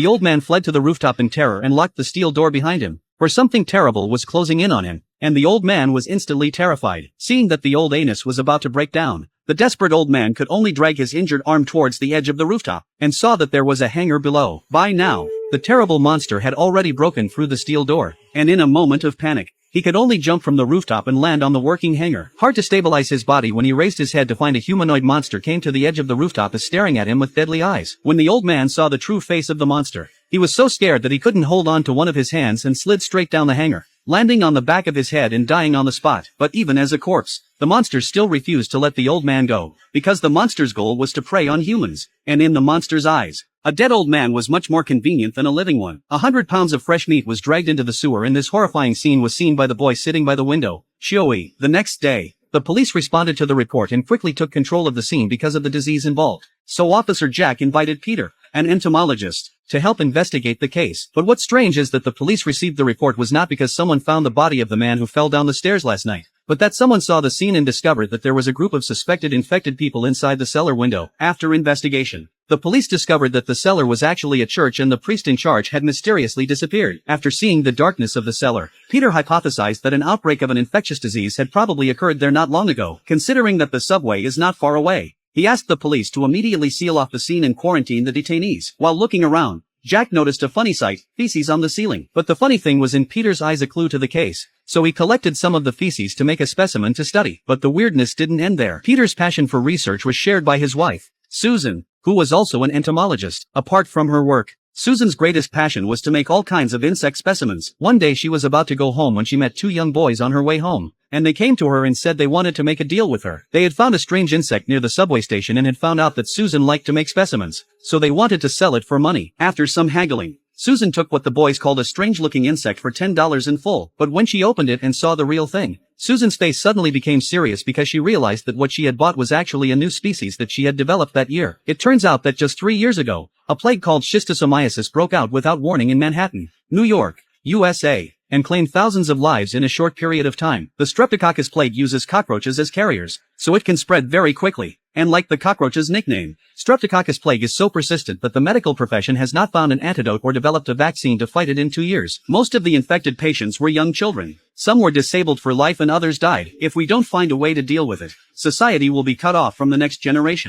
The old man fled to the rooftop in terror and locked the steel door behind him, for something terrible was closing in on him, and the old man was instantly terrified. Seeing that the old anus was about to break down, the desperate old man could only drag his injured arm towards the edge of the rooftop, and saw that there was a hangar below. By now, the terrible monster had already broken through the steel door, and in a moment of panic, he could only jump from the rooftop and land on the working hangar. Hard to stabilize his body when he raised his head to find a humanoid monster came to the edge of the rooftop staring at him with deadly eyes. When the old man saw the true face of the monster, he was so scared that he couldn't hold on to one of his hands and slid straight down the hangar, landing on the back of his head and dying on the spot. But even as a corpse, the monster still refused to let the old man go, because the monster's goal was to prey on humans, and in the monster's eyes, a dead old man was much more convenient than a living one. 100 pounds of fresh meat was dragged into the sewer, and this horrifying scene was seen by the boy sitting by the window. Shioi. The next day, the police responded to the report and quickly took control of the scene because of the disease involved. So Officer Jack invited Peter, an entomologist, to help investigate the case. But what's strange is that the police received the report was not because someone found the body of the man who fell down the stairs last night, but that someone saw the scene and discovered that there was a group of suspected infected people inside the cellar window. After investigation, the police discovered that the cellar was actually a church and the priest in charge had mysteriously disappeared. After seeing the darkness of the cellar, Peter hypothesized that an outbreak of an infectious disease had probably occurred there not long ago. Considering that the subway is not far away, he asked the police to immediately seal off the scene and quarantine the detainees. While looking around, Jack noticed a funny sight, feces on the ceiling. But the funny thing was in Peter's eyes a clue to the case, so he collected some of the feces to make a specimen to study. But the weirdness didn't end there. Peter's passion for research was shared by his wife, Susan, who was also an entomologist. Apart from her work, Susan's greatest passion was to make all kinds of insect specimens. One day she was about to go home when she met two young boys on her way home, and they came to her and said they wanted to make a deal with her. They had found a strange insect near the subway station and had found out that Susan liked to make specimens, so they wanted to sell it for money. After some haggling, Susan took what the boys called a strange-looking insect for $10 in full. But when she opened it and saw the real thing, Susan's face suddenly became serious because she realized that what she had bought was actually a new species that she had developed that year. It turns out that just 3 years ago, a plague called schistosomiasis broke out without warning in Manhattan, New York, USA, and claimed thousands of lives in a short period of time. The Streptococcus plague uses cockroaches as carriers, so it can spread very quickly. And like the cockroach's nickname, Streptococcus plague is so persistent that the medical profession has not found an antidote or developed a vaccine to fight it in 2 years. Most of the infected patients were young children. Some were disabled for life and others died. If we don't find a way to deal with it, society will be cut off from the next generation.